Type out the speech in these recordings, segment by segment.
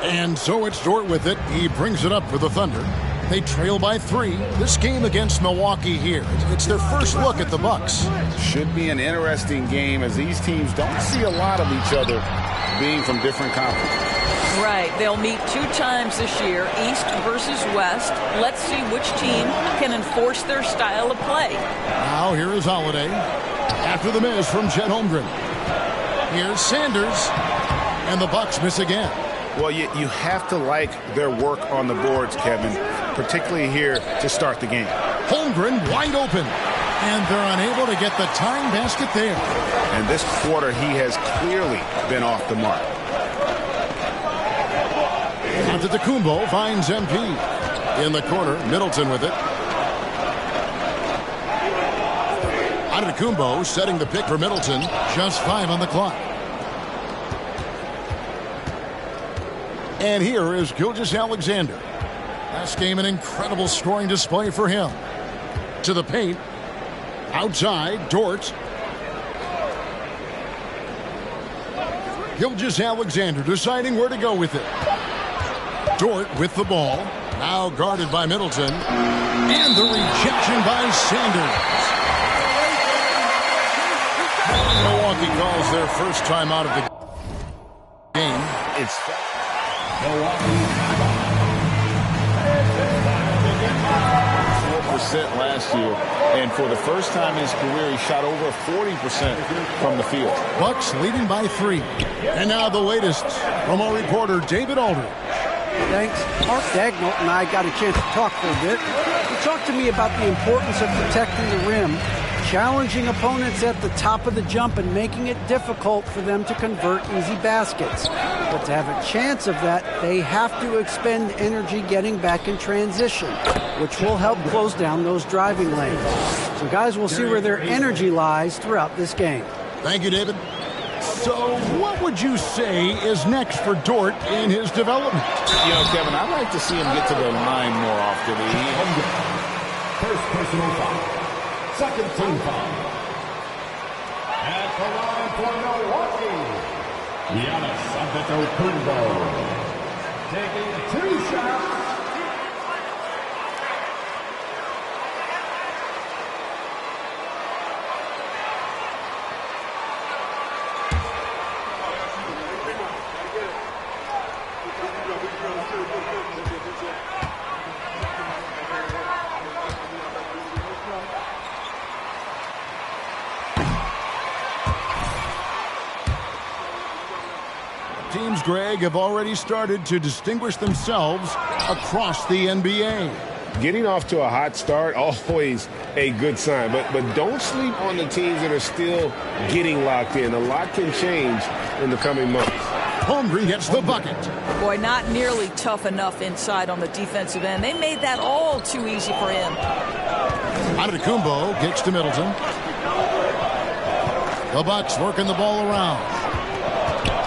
And so it's Dort with it. He brings it up for the Thunder. They trail by 3. This game against Milwaukee here. It's their first look at the Bucks. Should be an interesting game as these teams don't see a lot of each other being from different conferences. Right. They'll meet 2 times this year, East versus West. Let's see which team can enforce their style of play. Now here is Holiday. After the miss from Chet Holmgren. Here's Sanders. And the Bucks miss again. Well, you have to like their work on the boards, Kevin, particularly here to start the game. Holmgren wide open. And they're unable to get the tying basket there. And this quarter, he has clearly been off the mark. Antetokounmpo finds MP. In the corner, Middleton with it. Antetokounmpo setting the pick for Middleton. Just 5 on the clock. And here is Gilgeous-Alexander. Last game, an incredible scoring display for him. To the paint. Outside, Dort. Gilgeous-Alexander deciding where to go with it. Dort with the ball. Now guarded by Middleton. And the rejection by Sanders. Milwaukee calls their first time out of the game. It's Milwaukee. 4% last year, and for the first time in his career, he shot over 40% from the field. Bucks leading by 3. And now the latest from our reporter, David Aldridge. Thanks. Mark Dagnall and I got a chance to talk for a bit. He talked to me about the importance of protecting the rim, challenging opponents at the top of the jump and making it difficult for them to convert easy baskets. But to have a chance of that, they have to expend energy getting back in transition, which will help close down those driving lanes. So guys, we'll see where their energy lies throughout this game. Thank you, David. So what would you say is next for Dort in his development? You know, Kevin, I'd like to see him get to the line more often. First personal foul. Second team foul. At the line for Milwaukee, Giannis Antetokounmpo. Taking 2 shots. Teams, Greg, have already started to distinguish themselves across the NBA. Getting off to a hot start, always a good sign. But don't sleep on the teams that are still getting locked in. A lot can change in the coming months. Holmgren gets the bucket. Boy, not nearly tough enough inside on the defensive end. They made that all too easy for him. Antetokounmpo gets to Middleton. The Bucks working the ball around.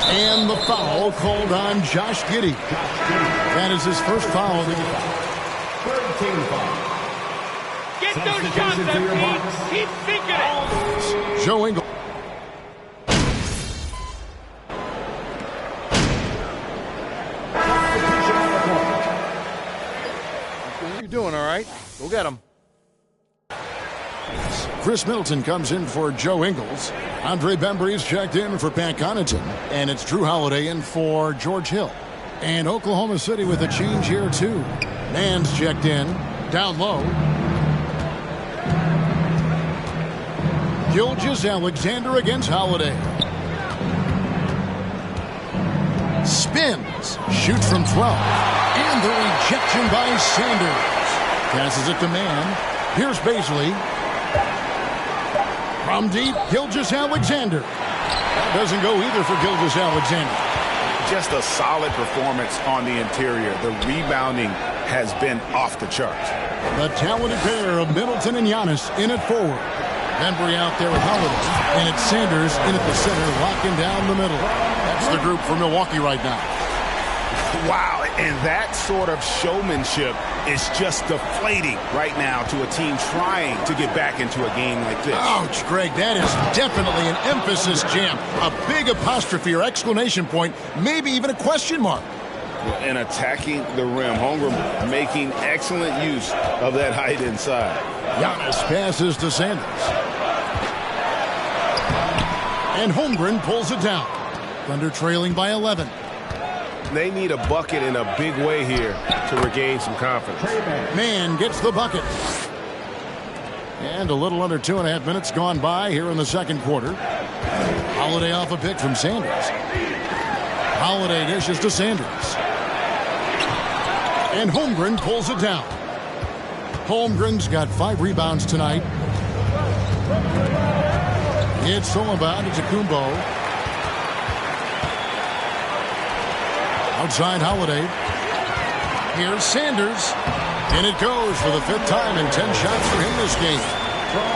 And the foul called on Josh Giddey. That is his first foul of the game. Third team foul. Get those shots up, Keep thinking it. Joe Ingles. How you doing, all right? Go get him. Chris Middleton comes in for Joe Ingles. Andre Bembry's checked in for Pat Connaughton. And it's Drew Holiday in for George Hill. And Oklahoma City with a change here, too. Mann's checked in. Down low. Gilgeous-Alexander against Holiday. Spins. Shoots from 12. And the rejection by Sanders. Passes it to Mann. Here's Baisley. From deep, Gilgeous-Alexander. That doesn't go either for Gilgeous-Alexander. Just a solid performance on the interior. The rebounding has been off the charts. The talented pair of Middleton and Giannis in at forward. Bembry out there with Holiday. And it's Sanders in at the center, locking down the middle. That's the group for Milwaukee right now. Wow, and that sort of showmanship is just deflating right now to a team trying to get back into a game like this. Ouch, Greg, that is definitely an emphasis jam. A big apostrophe or exclamation point, maybe even a question mark. and attacking the rim. Holmgren making excellent use of that height inside. Giannis passes to Sanders. And Holmgren pulls it down. Thunder trailing by 11. They need a bucket in a big way here to regain some confidence. Man gets the bucket. And a little under 2.5 minutes gone by here in the second quarter. Holiday off a pick from Sanders. Holiday dishes to Sanders. And Holmgren pulls it down. Holmgren's got 5 rebounds tonight. It's Solomon to Kumbo. Outside Holiday. Here's Sanders. And it goes for the 5th time in 10 shots for him this game.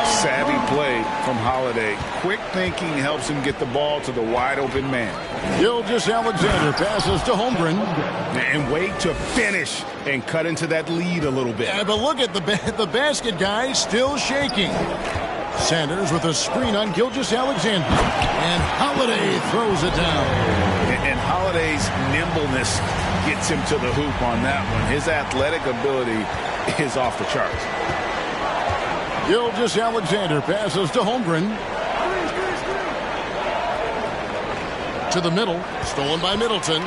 Savvy play from Holiday. Quick thinking helps him get the ball to the wide open man. Gilgeous-Alexander passes to Holmgren. And wait to finish and cut into that lead a little bit. Yeah, but look at the basket guy still shaking. Sanders with a screen on Gilgeous-Alexander. And Holiday throws it down. And Holiday's nimbleness gets him to the hoop on that one. His athletic ability is off the charts. Gilgeous-Alexander passes to Holmgren. To the middle. Stolen by Middleton.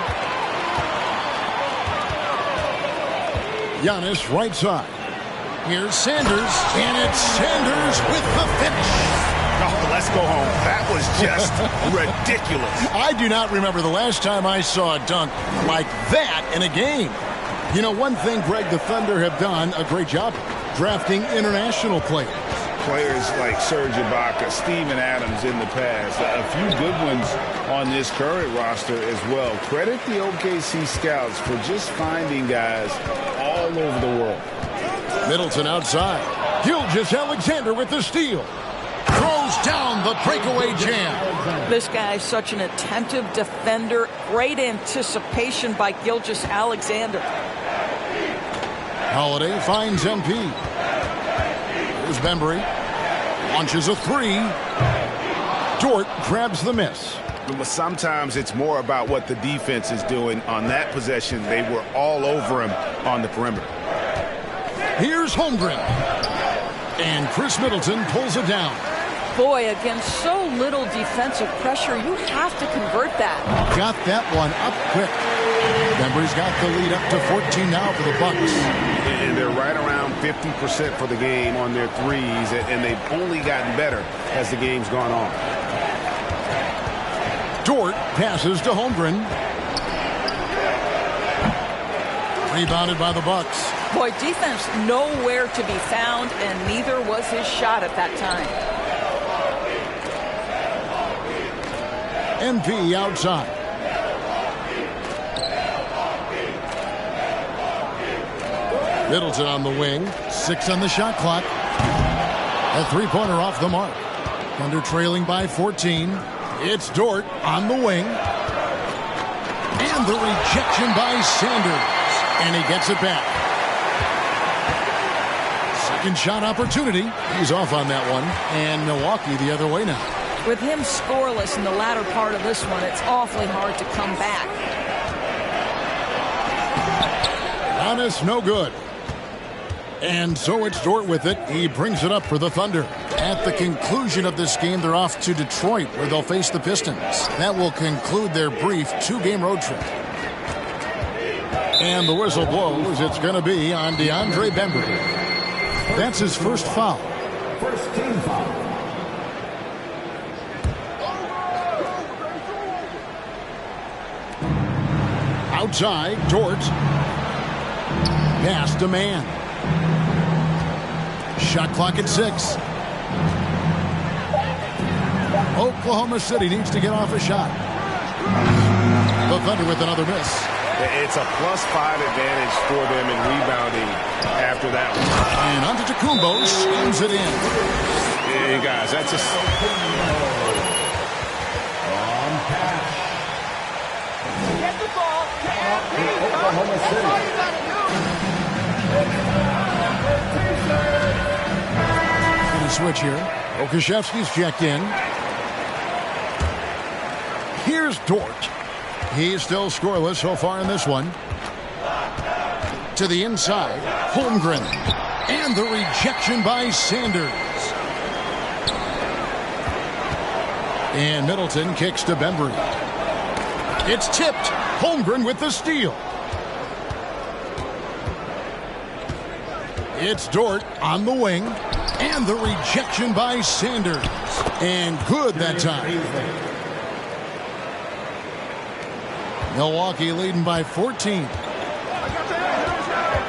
Giannis right side. Here's Sanders. And it's Sanders with the finish. Oh, let's go home. That was just ridiculous. I do not remember the last time I saw a dunk like that in a game. You know, one thing, Greg, the Thunder have done a great job drafting international players. Players like Serge Ibaka, Steven Adams in the past. A few good ones on this current roster as well. Credit the OKC scouts for just finding guys all over the world. Middleton outside. Gilgeous-Alexander with the steal. Throws down the breakaway jam. This guy's such an attentive defender. Great anticipation by Gilgeous-Alexander. Holiday finds MP. Here's Bembry. Launches a 3. Dort grabs the miss. But sometimes it's more about what the defense is doing. On that possession, they were all over him on the perimeter. Here's Holmgren. And Chris Middleton pulls it down. Boy, against so little defensive pressure, you have to convert that. Got that one up quick. Bembry's got the lead up to 14 now for the Bucks. And they're right around 50% for the game on their threes, and they've only gotten better as the game's gone on. Dort passes to Holmgren. Rebounded by the Bucks. Boy, defense nowhere to be found, and neither was his shot at that time. MP outside. Middleton on the wing. 6 on the shot clock. A 3-pointer off the mark. Thunder trailing by 14. It's Dort on the wing. And the rejection by Sanders. And he gets it back. Second shot opportunity. He's off on that one. And Milwaukee the other way now. With him scoreless in the latter part of this one, it's awfully hard to come back. Giannis no good. And so it's Dort with it. He brings it up for the Thunder. At the conclusion of this game, they're off to Detroit, where they'll face the Pistons. That will conclude their brief 2-game road trip. And the whistle blows. It's going to be on DeAndre Bembry. That's his first foul. First team foul. Outside, Dort. Pass to man. Shot clock at 6. Oklahoma City needs to get off a shot. The Thunder with another miss. It's a +5 advantage for them in rebounding after that one. And Antetokounmpo slams it in. Hey, guys, that's a... Get the ball. Oklahoma City. Going to switch here. Okashevsky's checked in. Here's Dort. He's still scoreless so far in this one. To the inside, Holmgren. And the rejection by Sanders. And Middleton kicks to Bembry. It's tipped. Holmgren with the steal. It's Dort on the wing. And the rejection by Sanders. And good that time. Milwaukee leading by 14.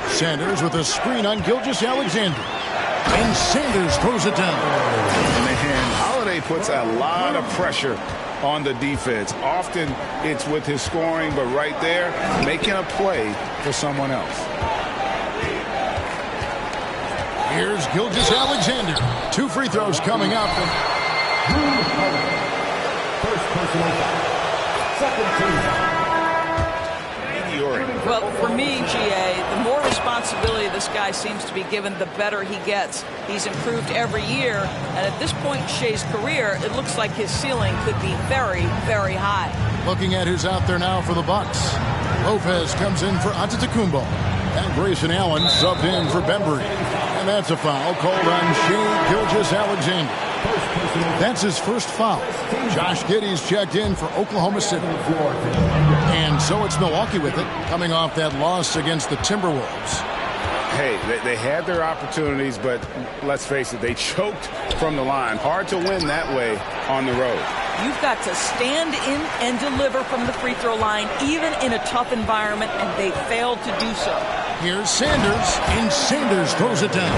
Sanders with a screen on Gilgeous-Alexander. And Sanders throws it down. Man, Holiday puts a lot of pressure on the defense. Often it's with his scoring, but right there, making a play for someone else. Here's Gilgeous-Alexander. 2 free throws coming up. First personal foul. Second team foul. Well, for me, GA, the more responsibility this guy seems to be given, the better he gets. He's improved every year, and at this point in Shea's career, it looks like his ceiling could be very, very high. Looking at who's out there now for the Bucks. Lopez comes in for Antetokounmpo. And Grayson Allen subbed in for Bembry. And that's a foul called on Shea Gilgeous-Alexander. That's his first foul. Josh Giddey's checked in for Oklahoma City. And so it's Milwaukee with it, coming off that loss against the Timberwolves. Hey, they had their opportunities, but let's face it, they choked from the line. Hard to win that way on the road. You've got to stand in and deliver from the free throw line, even in a tough environment, and they failed to do so. Here's Sanders, and Sanders throws it down.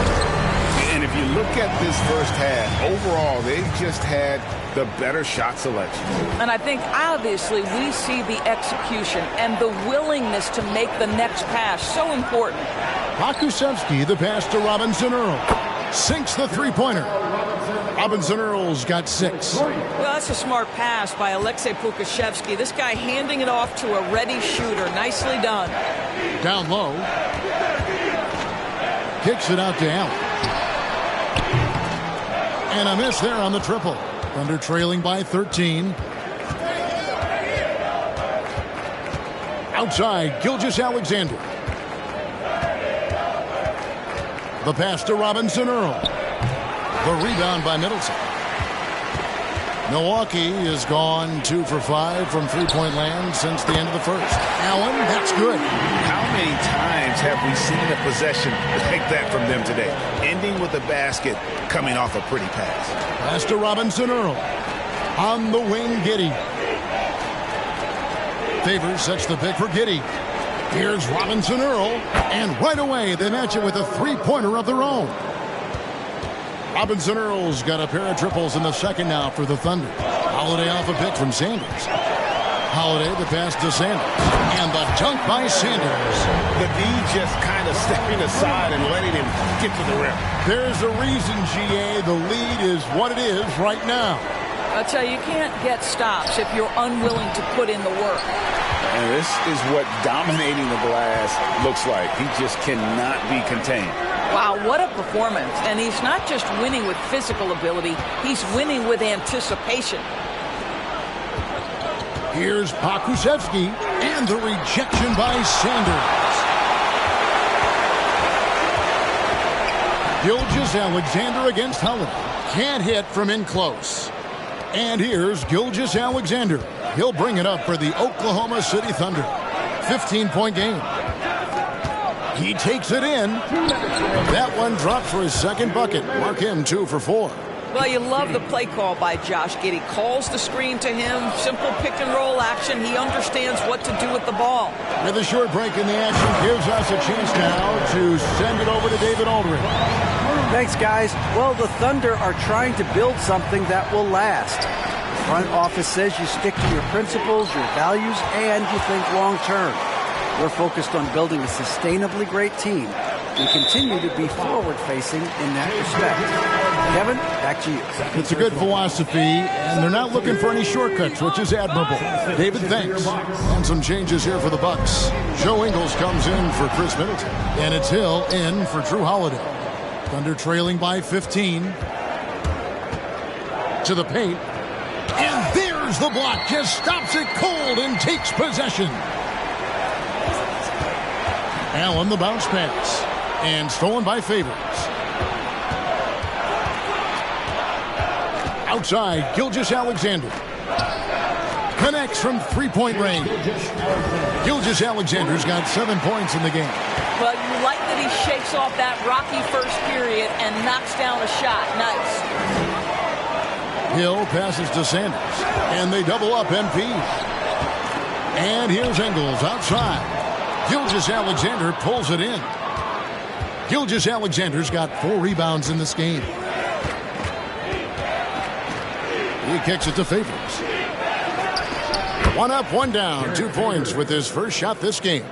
And if you look at this first half, overall, they just had the better shot selection. And I think, obviously, we see the execution and the willingness to make the next pass so important. Pokusevski, the pass to Robinson Earl. Sinks the three-pointer. Robinson Earl's got 6. Well, that's a smart pass by Aleksej Pokusevski. This guy handing it off to a ready shooter. Nicely done. Down low. Kicks it out to Allen. And a miss there on the triple. Thunder trailing by 13. Outside, Gilgeous-Alexander. The pass to Robinson Earl. The rebound by Middleton. Milwaukee has gone 2 for 5 from three-point land since the end of the first. Allen, that's good. How many times have we seen a possession like that from them today? Ending with a basket, coming off a pretty pass. Pass to Robinson Earl. On the wing, Giddey. Favors sets the pick for Giddey. Here's Robinson Earl. And right away, they match it with a three-pointer of their own. Robinson Earl's got a pair of triples in the second now for the Thunder. Holiday off a pick from Sanders. Holiday, the pass to Sanders. And the dunk by Sanders. The D just kind of stepping aside and letting him get to the rim. There's a reason, GA, the lead is what it is right now. I'll tell you, you can't get stops if you're unwilling to put in the work. And this is what dominating the glass looks like. He just cannot be contained. Wow, what a performance. And he's not just winning with physical ability, he's winning with anticipation. Here's Pokusevski, and the rejection by Sanders. Gilgeous-Alexander against Holiday. Can't hit from in close. And here's Gilgeous-Alexander. He'll bring it up for the Oklahoma City Thunder. 15-point game. He takes it in. That one drops for his second bucket. Mark him 2 for 4. Well, you love the play call by Josh Giddey. Calls the screen to him. Simple pick-and-roll action. He understands what to do with the ball. With a short break in the action, gives us a chance now to send it over to David Aldridge. Thanks, guys. Well, the Thunder are trying to build something that will last. The front office says you stick to your principles, your values, and you think long-term. We're focused on building a sustainably great team. We continue to be forward-facing in that respect. Kevin, back to you. It's a good philosophy, and they're not looking for any shortcuts, which is admirable. David, thanks. And some changes here for the Bucks. Joe Ingles comes in for Chris Middleton, and it's Hill in for Drew Holiday. Thunder trailing by 15. To the paint. And there's the block. Just stops it cold and takes possession. Allen the bounce pass. And stolen by Favors. Outside, Gilgeous-Alexander. Connects from three-point range. Gilgeous-Alexander's got 7 points in the game. Well, you like that he shakes off that rocky first period and knocks down a shot. Nice. Hill passes to Sanders. And they double up MP. And here's Ingles outside. Gilgeous-Alexander pulls it in. Gilgeous-Alexander's got 4 rebounds in this game. He kicks it to Favors. 1 up, 1 down. 2 points with his first shot this game.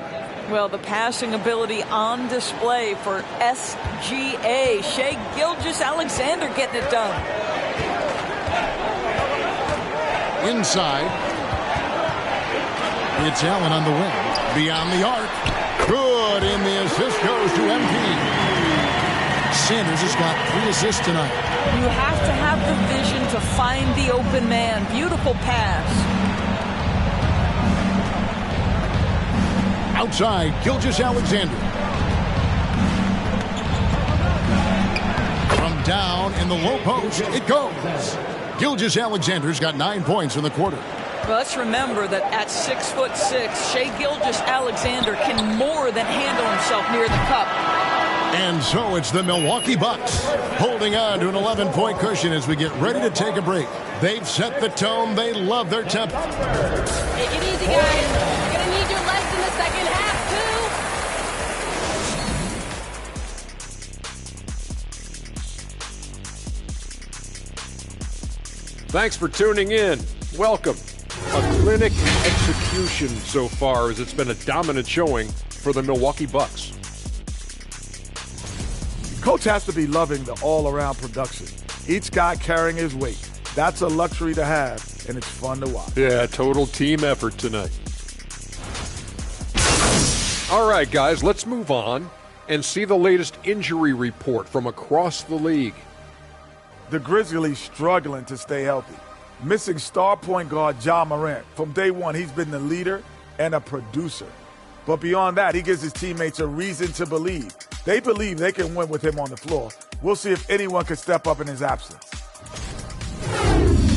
Well, the passing ability on display for SGA. Shai Gilgeous-Alexander getting it done. Inside. It's Allen on the wing. Beyond the arc. Good, and the assist goes to MP. Sanders has got 3 assists tonight. You have to have the vision to find the open man. Beautiful pass. Outside, Gilgeous-Alexander. From down in the low post, it goes. Gilgeous-Alexander's got 9 points in the quarter. Well, let's remember that at 6'6", Shai Gilgeous-Alexander can more than handle himself near the cup. And so it's the Milwaukee Bucks holding on to an 11-point cushion as we get ready to take a break. They've set the tone. They love their tempo. Take it easy, guys. You're going to need your legs in the second half, too. Thanks for tuning in. Welcome. A clinic execution so far as it's been a dominant showing for the Milwaukee Bucks. Coach has to be loving the all-around production. Each guy carrying his weight. That's a luxury to have, and it's fun to watch. Yeah, total team effort tonight. All right, guys, let's move on and see the latest injury report from across the league. The Grizzlies struggling to stay healthy. Missing star point guard Ja Morant. From day one, he's been the leader and a producer. But beyond that, he gives his teammates a reason to believe. They believe they can win with him on the floor. We'll see if anyone can step up in his absence.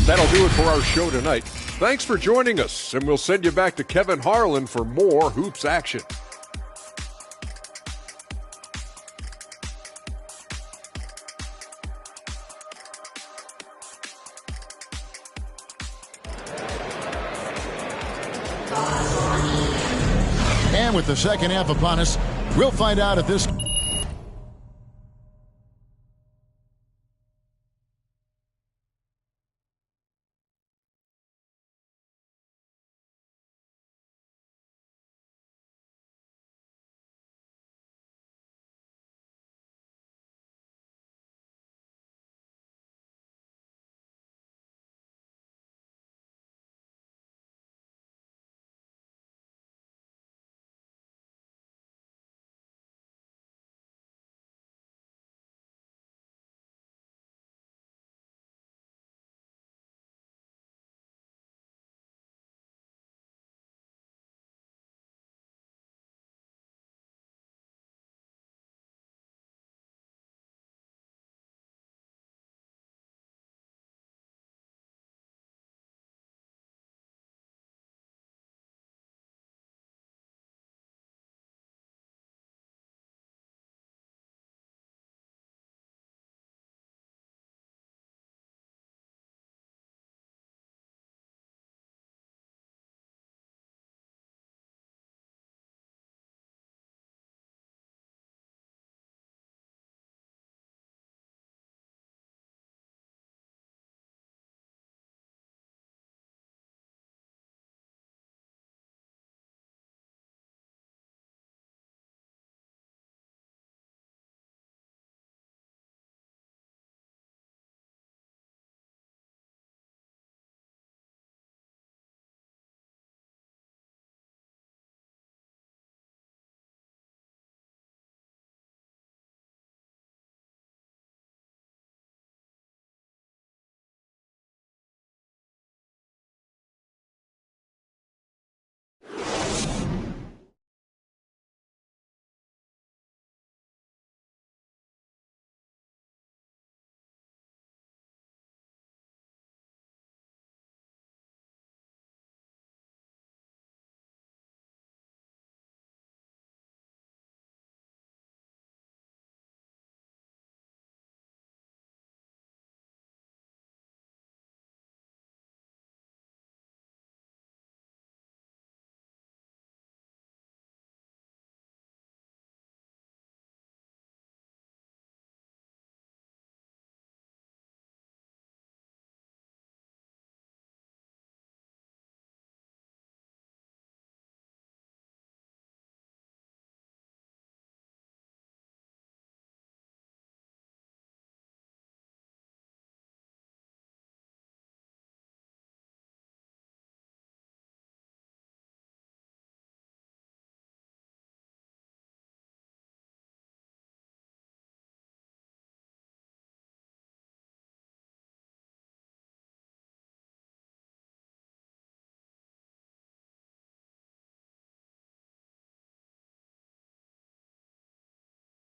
That'll do it for our show tonight. Thanks for joining us, and we'll send you back to Kevin Harlan for more Hoops action. And with the second half upon us, we'll find out if this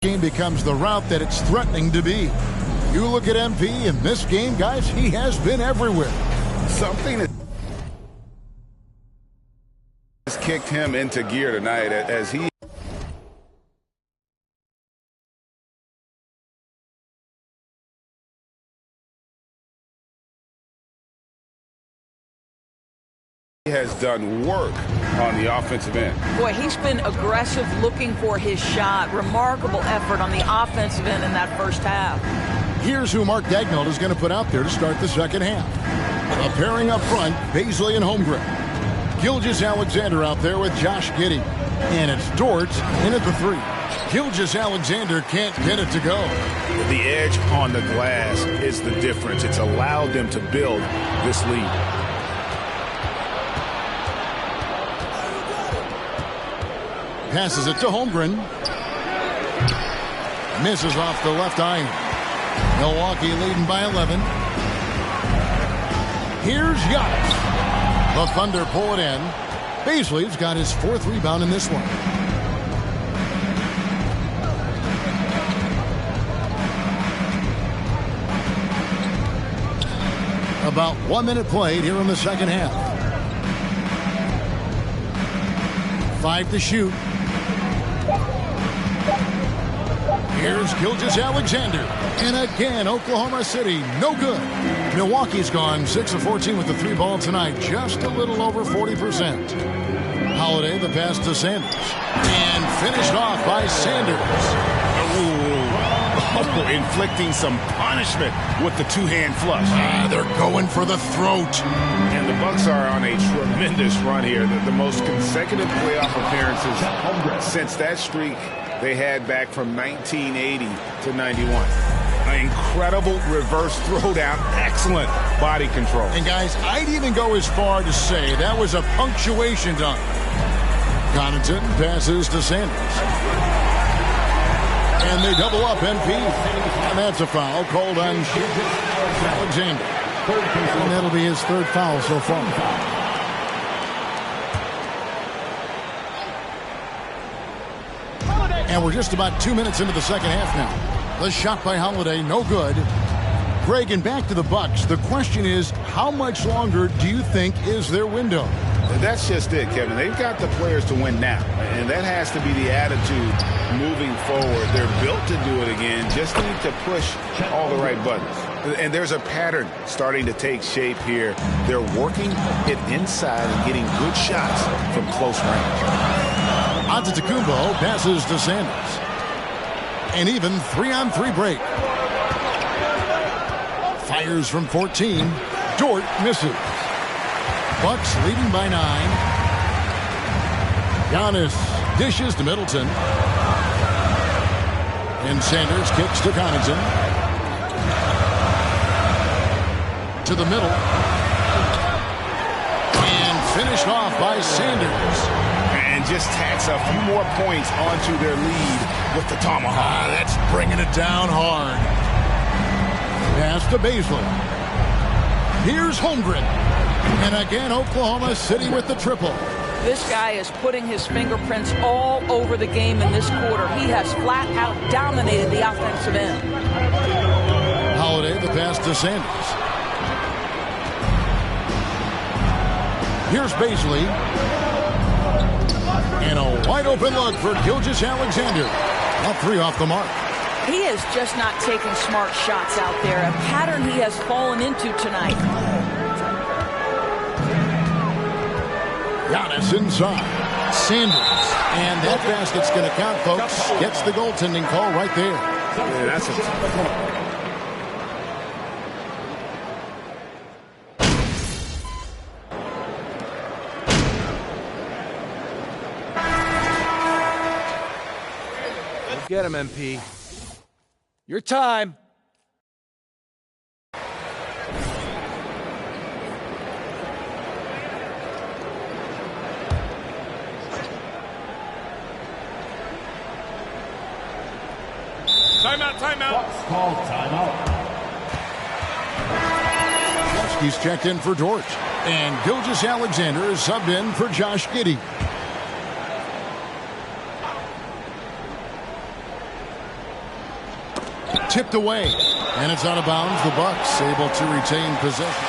game becomes the route that it's threatening to be. You look at MP in this game, guys, he has been everywhere. Something that has kicked him into gear tonight as he has done work on the offensive end. Boy, he's been aggressive looking for his shot. Remarkable effort on the offensive end in that first half. Here's who Mark Daigneault is going to put out there to start the second half. A pairing up front, Bazley and Holmgren. Gilgeous-Alexander out there with Josh Giddey. And it's Dort in at the 3. Gilgeous-Alexander can't get it to go. The edge on the glass is the difference. It's allowed them to build this lead. Passes it to Holmgren. Misses off the left iron. Milwaukee leading by 11. Here's Giannis. The Thunder pull it in. Bazley's got his 4th rebound in this one. About 1 minute played here in the second half. 5 to shoot. Here's Gilgeous-Alexander. And again, Oklahoma City, no good. Milwaukee's gone 6 of 14 with the 3 ball tonight, just a little over 40%. Holiday, the pass to Sanders. And finished off by Sanders. Oh, inflicting some punishment with the two-hand flush. They're going for the throat. And the Bucks are on a tremendous run here. The most consecutive playoff appearances since that streak they had back from 1980 to 91. An incredible reverse throwdown. Excellent body control. And guys, I'd even go as far to say that was a punctuation dunk. Connaughton passes to Sanders. And they double up MP. And that's a foul called on Alexander. And that'll be his 3rd foul so far. And we're just about 2 minutes into the second half now. The shot by Holiday, no good. Greg, and back to the Bucks. The question is, how much longer do you think is their window? That's just it, Kevin. They've got the players to win now, and that has to be the attitude moving forward. They're built to do it again, just need to push all the right buttons. And there's a pattern starting to take shape here. They're working it inside and getting good shots from close range. Antetokounmpo passes to Sanders. An even 3-on-3 break. Fires from 14. Dort misses. Bucks leading by 9. Giannis dishes to Middleton. And Sanders kicks to Connaughton. To the middle. And finished off by Sanders. And just tacks a few more points onto their lead with the tomahawk. That's bringing it down hard. Pass to Bazley. Here's Holmgren. And again, Oklahoma City with the triple. This guy is putting his fingerprints all over the game in this quarter. He has flat out dominated the offensive end. Holiday, the pass to Sanders. Here's Bazley. And a wide open look for Gilgeous-Alexander. Up 3 off the mark. He is just not taking smart shots out there. A pattern he has fallen into tonight. Giannis inside. Sanders. And that basket's going to count, folks. Gets the goaltending call right there. Yeah, that's a... Get him, MP. Your time. Timeout, timeout. Call timeout. He's checked in for Dort. And Gilgeous-Alexander is subbed in for Josh Giddey. tipped away. And it's out of bounds. The Bucks able to retain possession.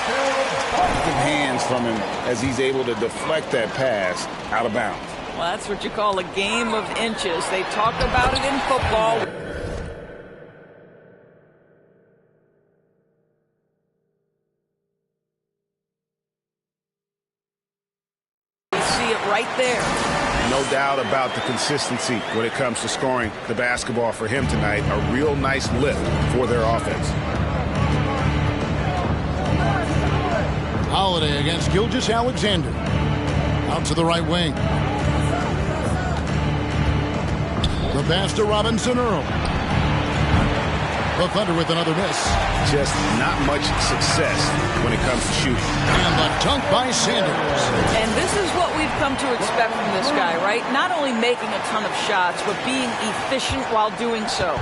Good hands from him as he's able to deflect that pass out of bounds. Well, that's what you call a game of inches. They talk about it in football. You see it right there. No doubt about the consistency when it comes to scoring the basketball for him tonight. A real nice lift for their offense. Holiday against Gilgeous-Alexander. Out to the right wing. The pass to Robinson Earl. The Thunder with another miss. Just not much success when it comes to shooting. And the dunk by Sanders. And this is what we've come to expect from this guy, right? Not only making a ton of shots, but being efficient while doing so.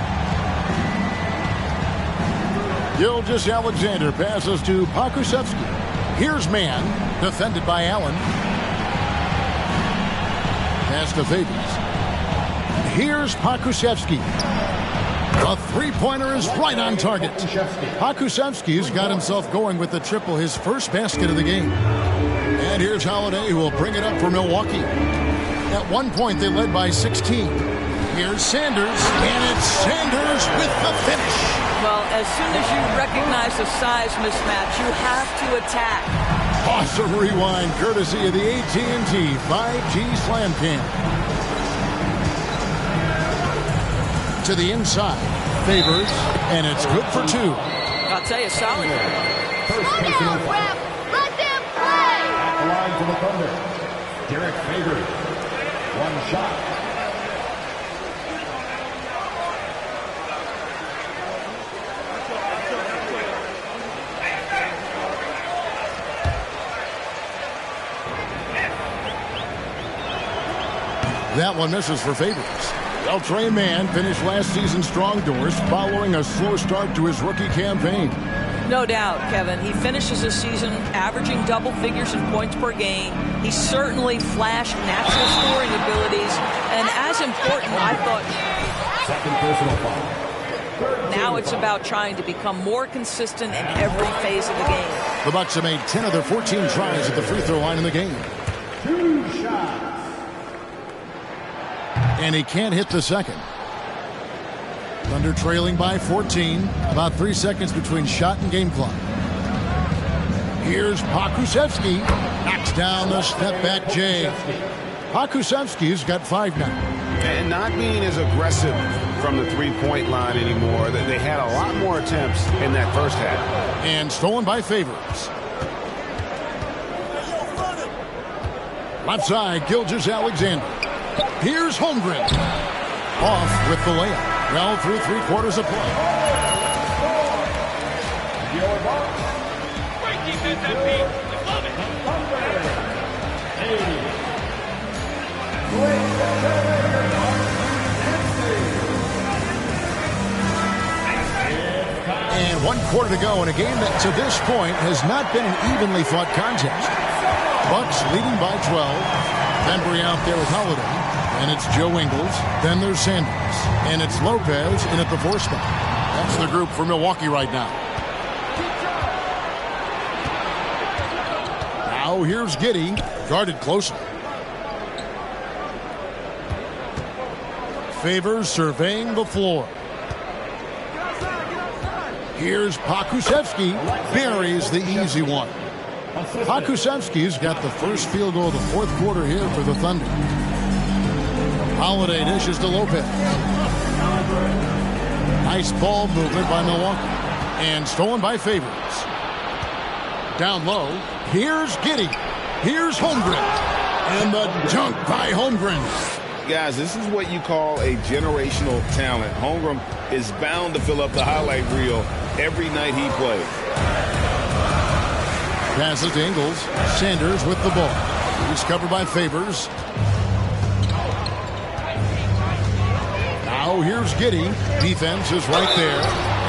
Gilgeous-Alexander passes to Pokusevski. Here's man, defended by Allen. Pass to Favors. Here's Pokusevski. A three-pointer is right on target. Pokusevski's got himself going with the triple, his first basket of the game. And here's Holiday, who will bring it up for Milwaukee. At one point, they led by 16. Here's Sanders, and it's Sanders with the finish. Well, as soon as you recognize the size mismatch, you have to attack. Awesome rewind, courtesy of the AT&T 5G Slam Cam. To the inside, Favors, and it's good for two. I'll tell you, solid. First personal foul. Let them play! At the line for the Thunder, Derek Favors. One shot. That one misses for Favors. Well, Trey Mann finished last season strong doors following a slow start to his rookie campaign. No doubt, Kevin. He finishes the season averaging double figures in points per game. He certainly flashed natural scoring abilities. And as important, I thought, Second personal foul. now it's about trying to become more consistent in every phase of the game. The Bucks have made 10 of their 14 tries at the free throw line in the game. 2 shots. And he can't hit the second. Thunder trailing by 14. About 3 seconds between shot and game clock. Here's Pokusevski. Knocks down the step-back J. Pokusevski's got 5 now. And not being as aggressive from the three-point line anymore. They had a lot more attempts in that first half. And stolen by Favors. Left side, Gilgeous-Alexander. Here's Holmgren. Off with the layup. Well through 3/4 of play. Your Bucks. Great defense, MP. Love it. And 1/4 to go in a game that to this point has not been an evenly fought contest. Bucks leading by 12. Bembry out there with Holiday. And it's Joe Ingles. Then there's Sanders. And it's Lopez in at the 4 spot. That's the group for Milwaukee right now. Now here's Giddey. Guarded closely. Favors surveying the floor. Here's Pokusevski. Buries the easy one. Pokusevski's got the first field goal of the 4th quarter here for the Thunder. Holiday dishes to Lopez. Nice ball movement by Milwaukee. And stolen by Favors. Down low. Here's Giddey. Here's Holmgren. And the dunk by Holmgren. Guys, this is what you call a generational talent. Holmgren is bound to fill up the highlight reel every night he plays. Passes to Ingles. Sanders with the ball. He's covered by Favors. Now here's Giddey. Defense is right there.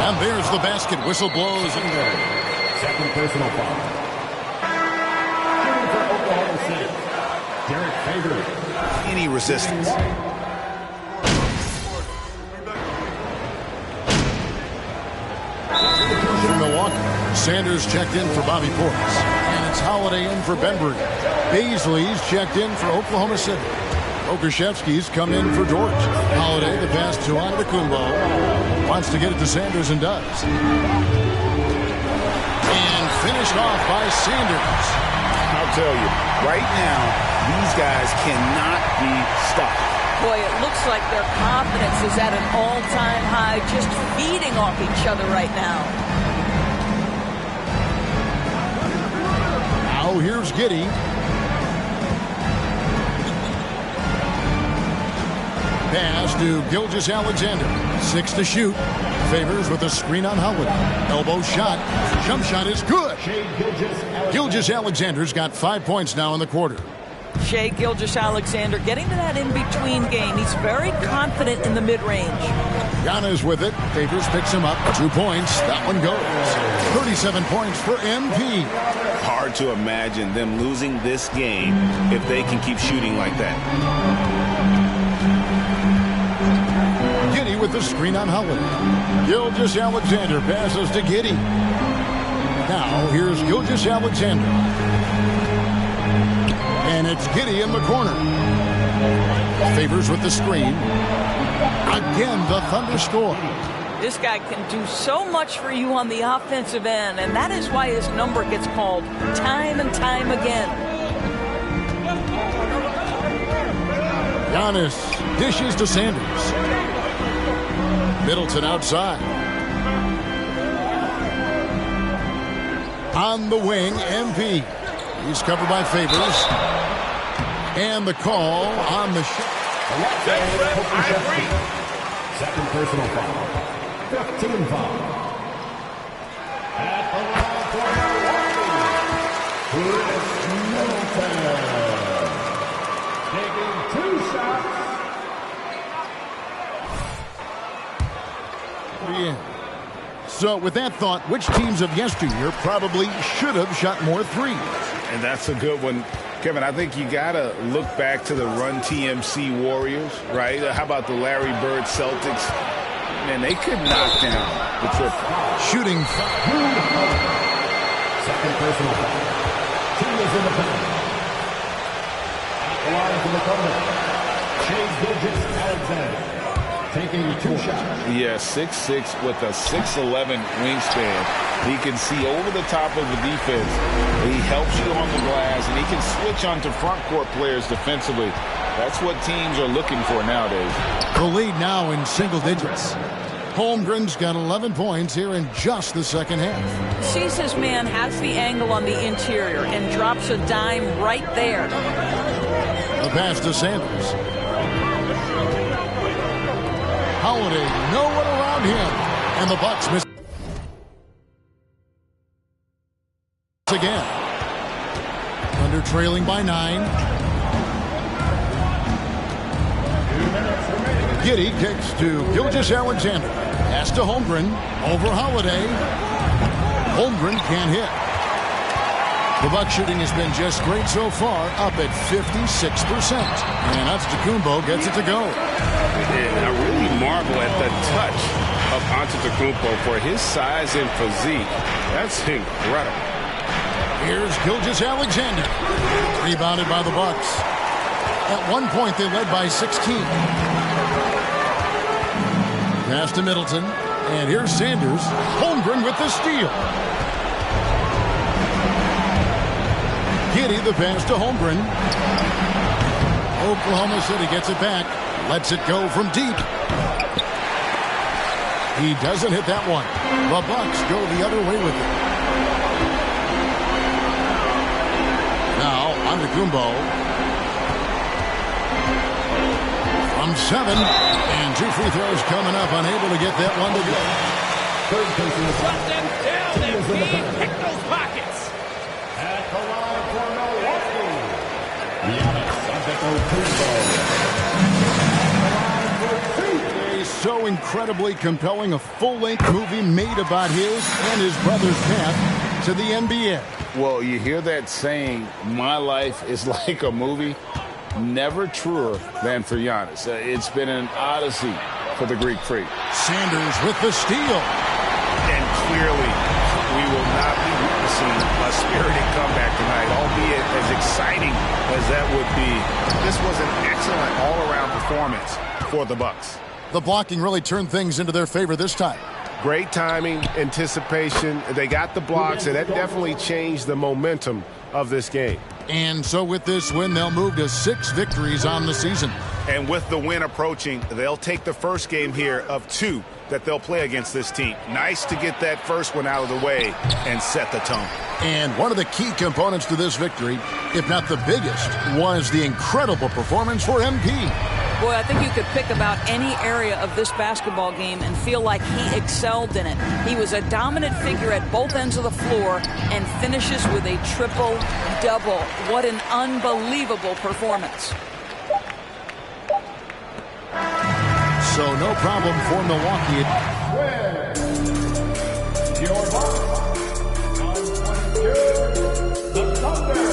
And there's the basket. Whistle blows. Second personal foul. Shooting for Oklahoma City, Derek Favors. Any resistance. Sanders checked in for Bobby Portis. And it's Holiday in for Bembry. Baisley's checked in for Oklahoma City. Okashevsky's come in for George. Holiday, the pass to Antetokounmpo. Wants to get it to Sanders and does. And finished off by Sanders. I'll tell you, right now, these guys cannot be stopped. Boy, it looks like their confidence is at an all-time high, just feeding off each other right now. Now here's Giddey. Pass to Gilgeous-Alexander. 6 to shoot. Favors with a screen on Howard. Elbow shot. Jump shot is good. Gilgeous-Alexander's got 5 points now in the quarter. Shai Gilgeous-Alexander getting to that in-between game. He's very confident in the mid-range. Giannis with it. Favors picks him up. 2 points. That one goes. 37 points for MP. Hard to imagine them losing this game if they can keep shooting like that. Giddey with the screen on Howard. Gilgeous-Alexander passes to Giddey. Now here's Gilgeous-Alexander. And it's Giddey in the corner. Favors with the screen. Again, the Thunder score. This guy can do so much for you on the offensive end, and that is why his number gets called time and time again. Giannis dishes to Sanders. Middleton outside. On the wing, MP. He's covered by Favors. And the call on the shot. Second personal foul. 15 foul. At the line for Milwaukee, Chris Middleton. Taking 2 shots. Yeah. So with that thought, which teams of yesteryear probably should have shot more threes? And that's a good one. Kevin, I think you got to look back to the Run TMC Warriors, right? How about the Larry Bird Celtics? Man, they could knock down the triple. Shooting. Second personal foul. Team is in the penalty. At the line for the corner. Shai Gilgeous-Alexander. Taking 2 shots. Yeah, 6'6" with a 6'11" wingspan. He can see over the top of the defense. He helps you on the glass, and he can switch onto front court players defensively. That's what teams are looking for nowadays. The lead now in single digits. Holmgren's got 11 points here in just the second half. Sees his man, has the angle on the interior, and drops a dime right there. The pass to Sanders. Holiday, no one around him. And the Bucks miss again. Thunder trailing by 9. Giddey kicks to Gilgeous-Alexander. Pass to Holmgren. Over Holiday. Holmgren can't hit. The Bucks shooting has been just great so far, up at 56%. And Antetokounmpo gets it to go. And I really marvel at the touch of Antetokounmpo for his size and physique. That's incredible. Here's Gilgeous-Alexander. Rebounded by the Bucks. At one point, they led by 16. Pass to Middleton. And here's Sanders. Holmgren with the steal. Giddey, the pass to Holmgren. Oklahoma City gets it back. Lets it go from deep. He doesn't hit that one. The Bucks go the other way with it. Now, Antetokounmpo. From 7. And 2 free throws coming up. Unable to get that one to go. Third person is Shut them down, MP. Pick those pockets. at the line for Milwaukee. Giannis Antetokounmpo. So incredibly compelling, a full-length movie made about his and his brother's path to the NBA. Well, you hear that saying, my life is like a movie? Never truer than for Giannis. It's been an odyssey for the Greek Freak. Sanders with the steal. And clearly we will not be witnessing a spirited comeback tonight, albeit as exciting as that would be. This was an excellent all-around performance for the Bucks. The blocking really turned things into their favor this time. Great timing, anticipation. They got the blocks, and that definitely changed the momentum of this game. And so with this win, they'll move to 6 victories on the season. And with the win approaching, they'll take the first game here of 2 that they'll play against this team. Nice to get that first one out of the way and set the tone. And one of the key components to this victory, if not the biggest, was the incredible performance for MP. Boy, I think you could pick about any area of this basketball game and feel like he excelled in it. He was a dominant figure at both ends of the floor and finishes with a triple-double. What an unbelievable performance. So no problem for Milwaukee. Your box, the Thunder,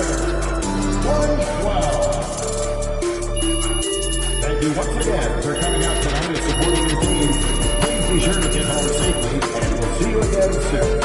112. Thank you once again for coming out tonight and supporting your team. Please be sure to get home safely, and we'll see you again soon.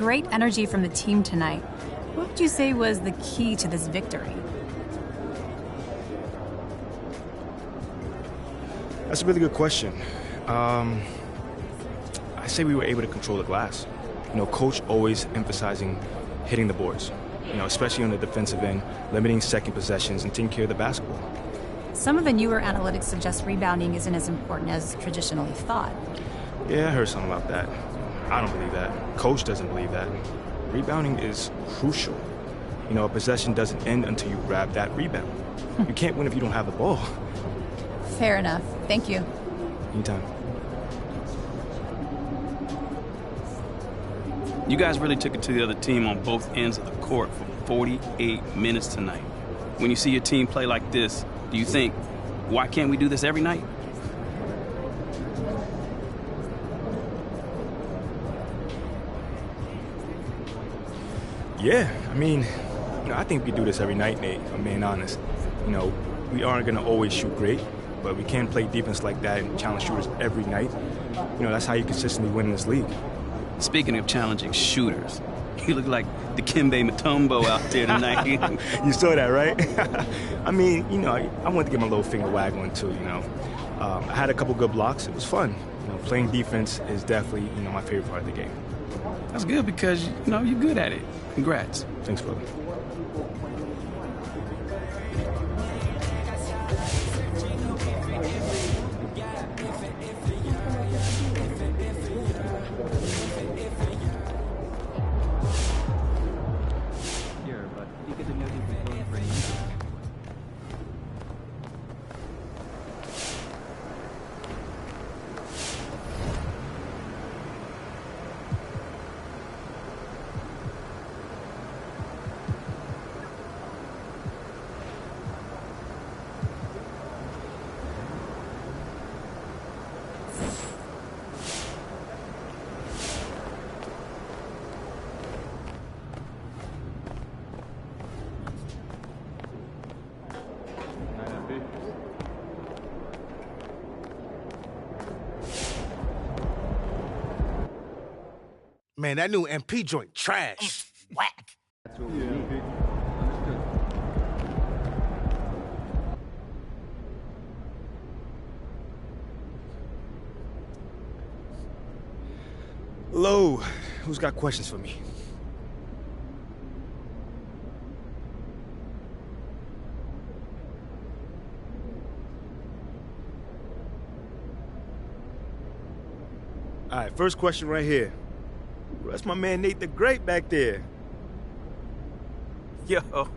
great energy from the team tonight. What would you say was the key to this victory? That's a really good question. I say we were able to control the glass. You know, coach always emphasizing hitting the boards, you know, especially on the defensive end, limiting second possessions and taking care of the basketball. Some of the newer analytics suggest rebounding isn't as important as traditionally thought. Yeah, I heard something about that. I don't believe that. Coach doesn't believe that. Rebounding is crucial. You know, a possession doesn't end until you grab that rebound. You can't win if you don't have the ball. Fair enough. Thank you. Anytime. You guys really took it to the other team on both ends of the court for 48 minutes tonight. When you see your team play like this, do you think, why can't we do this every night? Yeah, I mean, you know, I think we do this every night, Nate, if I'm being honest. You know, we aren't going to always shoot great, but we can play defense like that and challenge shooters every night. You know, that's how you consistently win in this league. Speaking of challenging shooters, you look like Dikembe Mutombo out there tonight. You saw that, right? I mean, you know, I wanted to get my little finger wag one too, you know. I had a couple good blocks. It was fun. You know, playing defense is definitely, you know, my favorite part of the game. That's good because, you know, you're good at it. Congrats. Thanks, brother. Man, that new MP joint trash. Whack. Hello, who's got questions for me? All right, first question right here. That's my man Nate the Great back there. Yo,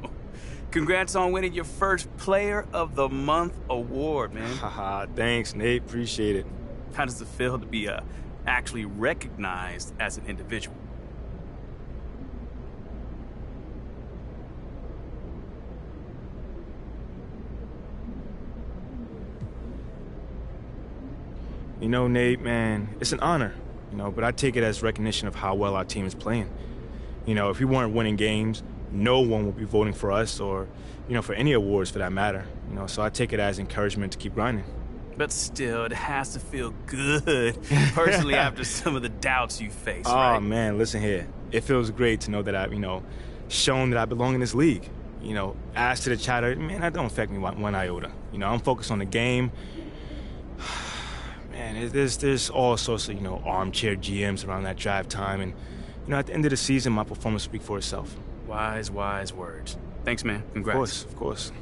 congrats on winning your first Player of the Month award, man. Haha, thanks, Nate. Appreciate it. How does it feel to be actually recognized as an individual? You know, Nate, man, it's an honor. You know, but I take it as recognition of how well our team is playing. You know, if we weren't winning games, no one would be voting for us or, you know, for any awards for that matter. You know, so I take it as encouragement to keep grinding. But still, it has to feel good, personally, after some of the doubts you face, right? Oh, man, listen here. It feels great to know that I've, you know, shown that I belong in this league. You know, as to the chatter, man, that don't affect me one iota. You know, I'm focused on the game. Man, there's all sorts of, you know, armchair GMs around that drive time. And, you know, at the end of the season, my performance will speak for itself. Wise, wise words. Thanks, man. Congrats. Of course.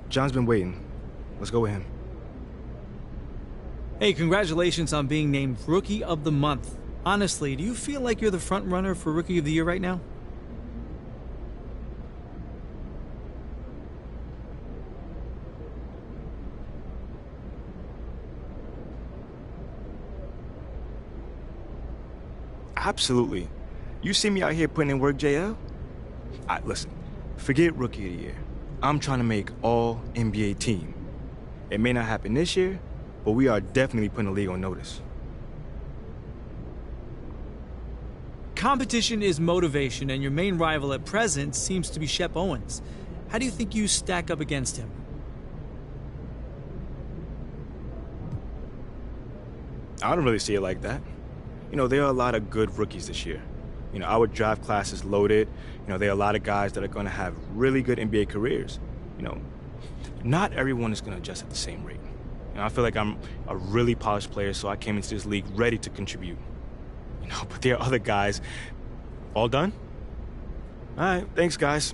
John's been waiting. Let's go with him. Hey, congratulations on being named Rookie of the Month. Honestly, do you feel like you're the front runner for Rookie of the Year right now? Absolutely. You see me out here putting in work, JL? Listen, forget Rookie of the Year. I'm trying to make all NBA team. It may not happen this year, but we are definitely putting the league on notice. Competition is motivation, and your main rival at present seems to be Shep Owens. How do you think you stack up against him? I don't really see it like that. You know, there are a lot of good rookies this year. You know, our draft class is loaded. You know, there are a lot of guys that are going to have really good NBA careers. You know, not everyone is going to adjust at the same rate. You know, I feel like I'm a really polished player, so I came into this league ready to contribute. You know, but there are other guys. All done? All right, thanks, guys.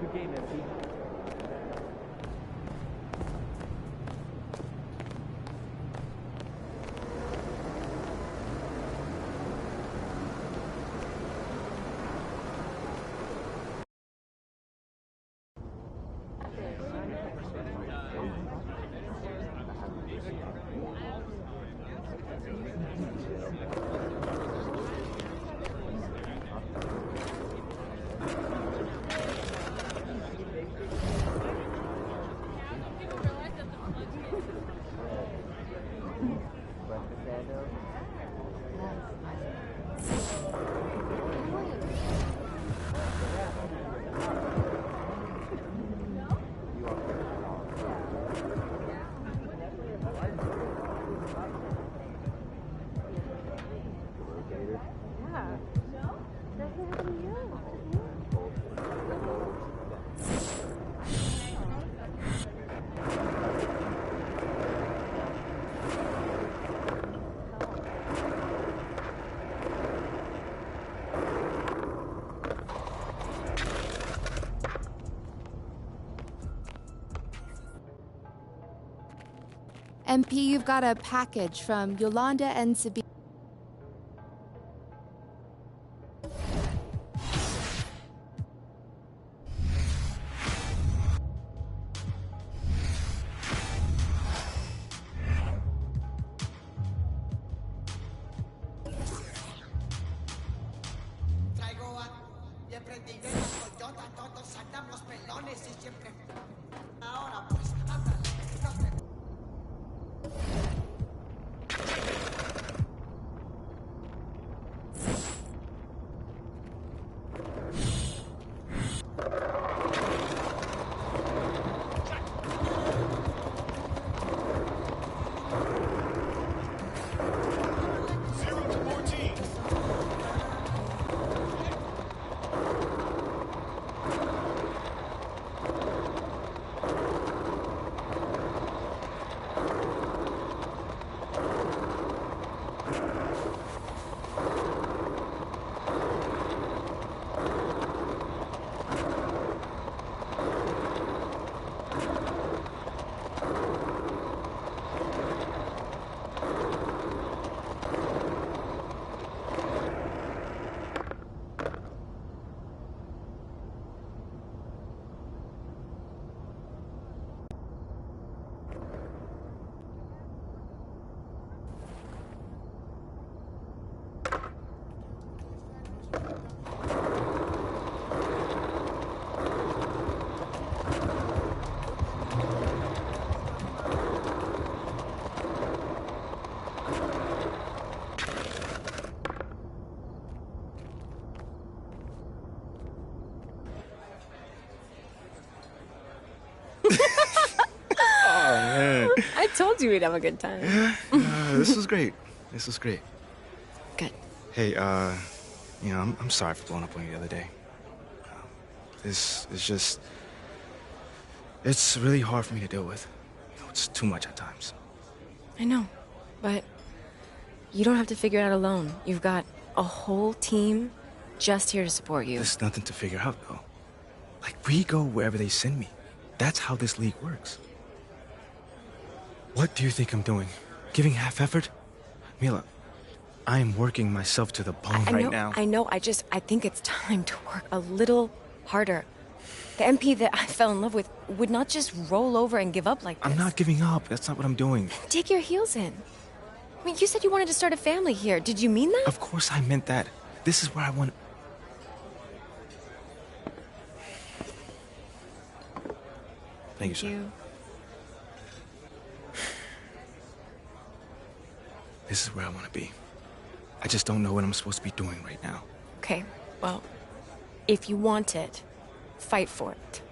Good game, MP. MP, you've got a package from Yolanda and Sabine. I told you we'd have a good time. This was great. This was great. Good. Hey, you know, I'm sorry for blowing up on you the other day. This is just... It's really hard for me to deal with. You know, it's too much at times. I know, but you don't have to figure it out alone. You've got a whole team just here to support you. There's nothing to figure out, though. Like, we go wherever they send me. That's how this league works. What do you think I'm doing? Giving half effort? Mila, I am working myself to the bone right now. I know. I think it's time to work a little harder. The MP that I fell in love with would not just roll over and give up like this. I'm not giving up. That's not what I'm doing. Dig your heels in. I mean, you said you wanted to start a family here. Did you mean that? Of course I meant that. This is where I want. Thank you, sir. This is where I want to be. I just don't know what I'm supposed to be doing right now. Okay, well, if you want it, fight for it.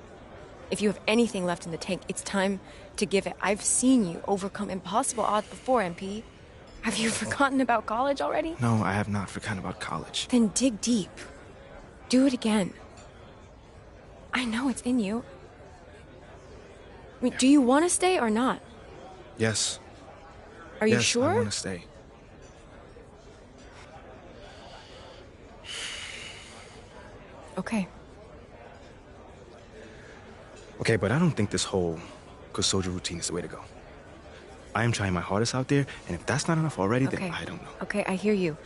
If you have anything left in the tank, it's time to give it. I've seen you overcome impossible odds before, MP. Have you forgotten about college already? No, I have not forgotten about college. Then dig deep. Do it again. I know it's in you. I mean, do you want to stay or not? Yes. Are you yes, sure? I want to stay. Okay. Okay, but I don't think this whole good soldier routine is the way to go. I am trying my hardest out there, and if that's not enough already, then I don't know. Okay, I hear you.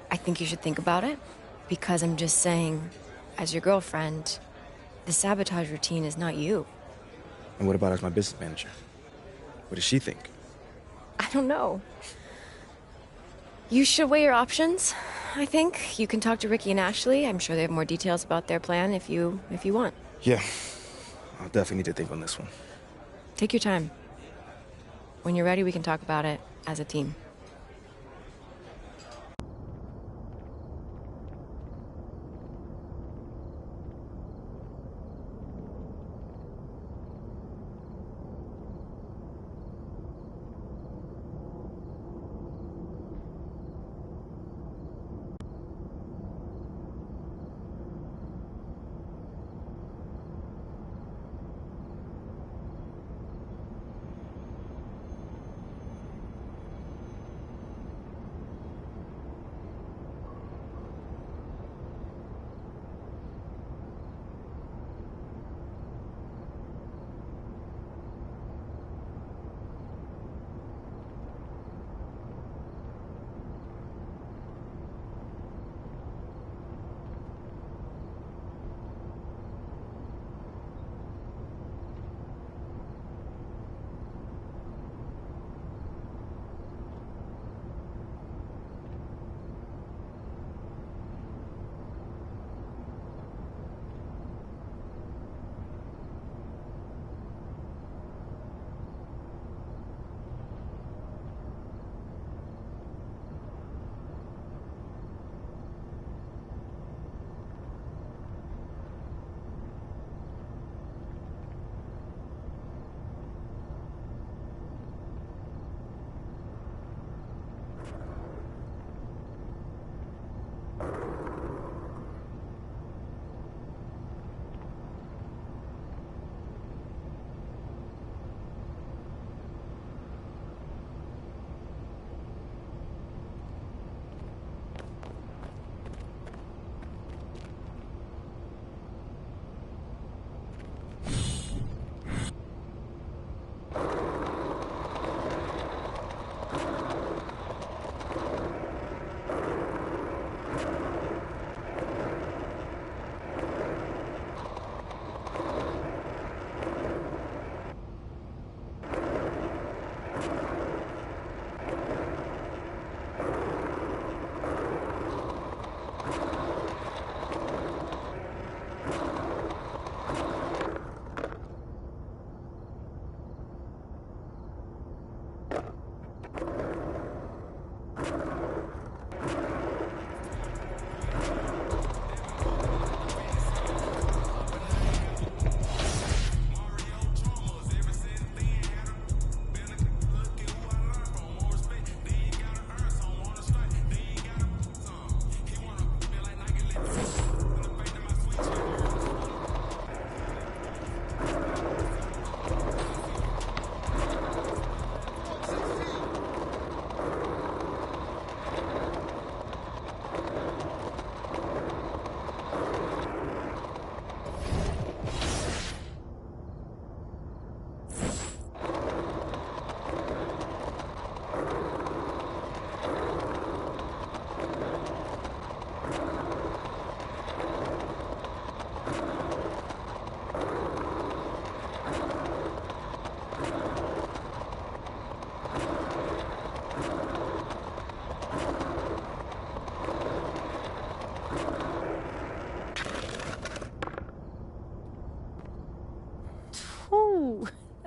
I think you should think about it, because I'm just saying, as your girlfriend, the sabotage routine is not you. And what about as my business manager? What does she think? I don't know. You should weigh your options, I think. You can talk to Ricky and Ashley. I'm sure they have more details about their plan if you want. Yeah, I'll definitely need to think on this one. Take your time. When you're ready, we can talk about it as a team.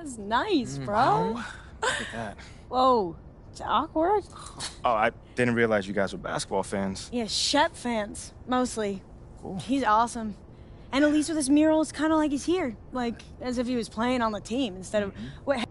That's nice, bro. Wow. Look at that. Whoa. It's awkward. Oh, I didn't realize you guys were basketball fans. Yeah, Shep fans, mostly. Cool. He's awesome. And at least with his mural, it's kind of like he's here. Like, as if he was playing on the team instead of... What?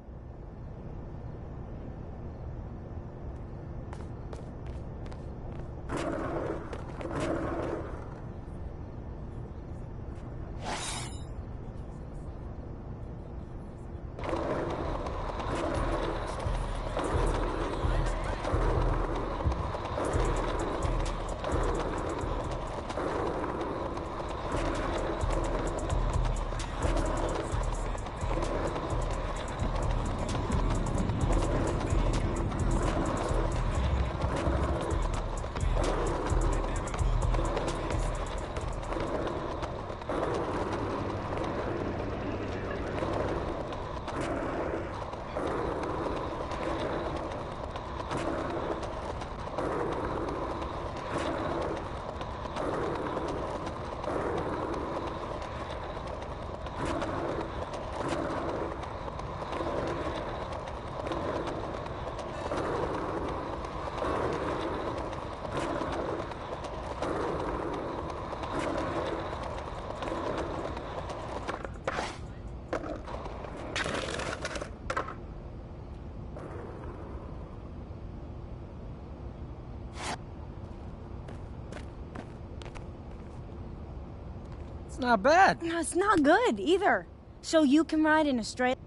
It's not bad. No, it's not good either. So you can ride in a straight...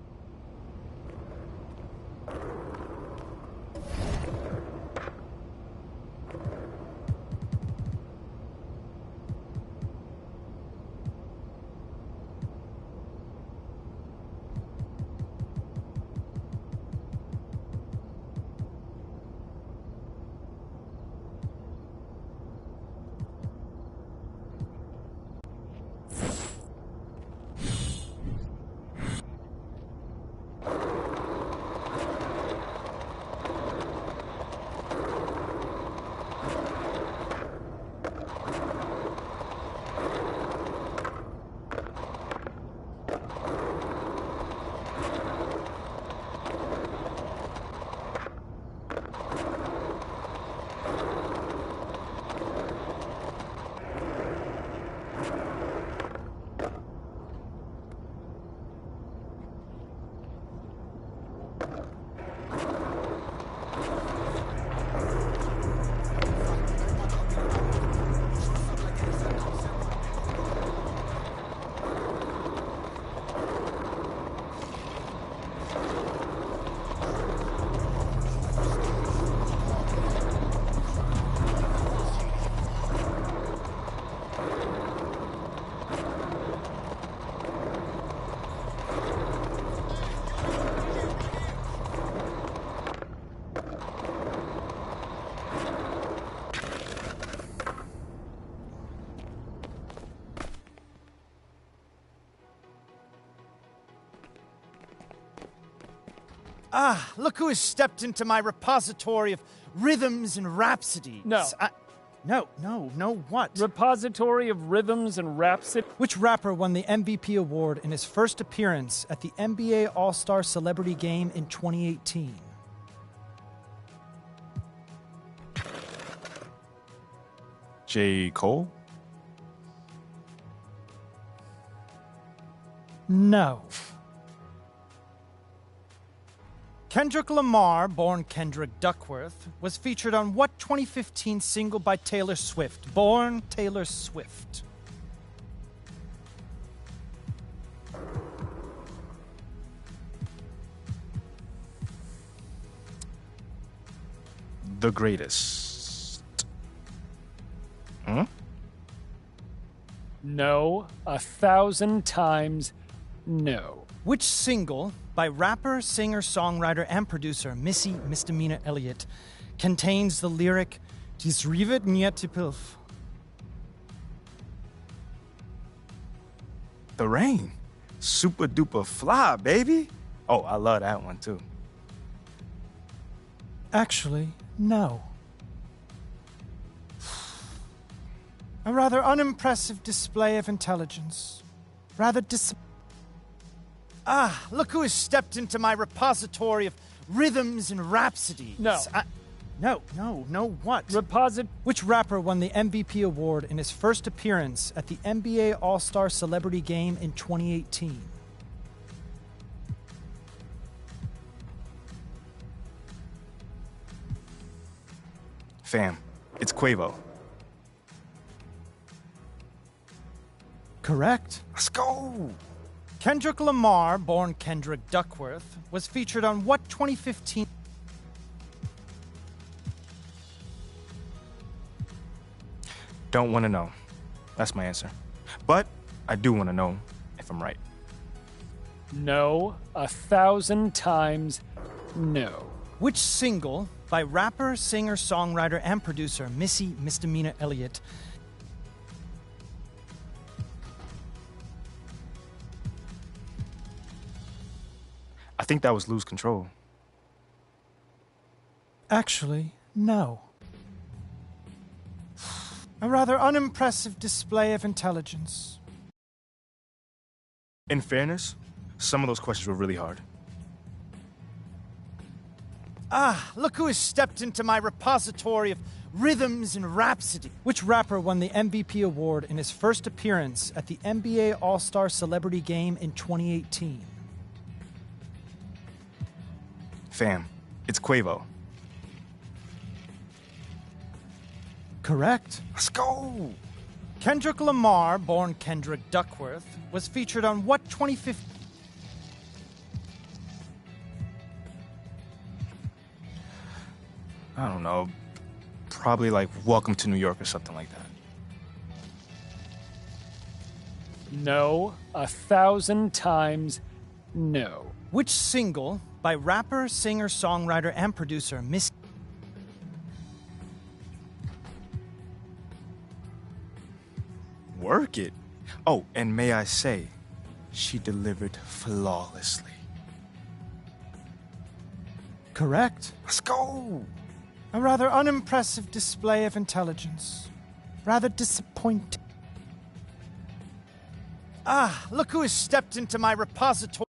Ah, look who has stepped into my repository of rhythms and rhapsodies. No. No, what? Repository of rhythms and rhapsody. Which rapper won the MVP award in his first appearance at the NBA All-Star Celebrity Game in 2018? J. Cole? No. Kendrick Lamar, born Kendrick Duckworth, was featured on what 2015 single by Taylor Swift? Born Taylor Swift. The Greatest. Hmm? No, 1,000 times no. Which single by rapper, singer, songwriter, and producer Missy Misdemeanor Elliott contains the lyric "Dies rivet niet te pilf"? The Rain. Super duper fly, baby. Oh, I love that one too. Actually, no. A rather unimpressive display of intelligence. Rather Ah, look who has stepped into my repository of rhythms and rhapsodies. No. No, what? Which rapper won the MVP award in his first appearance at the NBA All-Star Celebrity Game in 2018? Fam, it's Quavo. Correct. Let's go! Kendrick Lamar, born Kendrick Duckworth, was featured on what 2015... Don't want to know. That's my answer. But I do want to know if I'm right. No, 1,000 times no. Which single by rapper, singer, songwriter, and producer Missy Misdemeanor Elliott I think that was Lose Control. Actually, no. A rather unimpressive display of intelligence. In fairness, some of those questions were really hard. Ah, look who has stepped into my repository of rhythms and rhapsody. Which rapper won the MVP award in his first appearance at the NBA All-Star Celebrity Game in 2018? Fam, it's Quavo. Correct. Let's go! Kendrick Lamar, born Kendrick Duckworth, was featured on what 2015... I don't know. Probably like Welcome to New York or something like that. No, 1,000 times no. Which single by rapper, singer, songwriter, and producer Miss... Work it. Oh, and may I say, she delivered flawlessly. Correct. Let's go! A rather unimpressive display of intelligence. Rather disappointing. Ah, look who has stepped into my repository.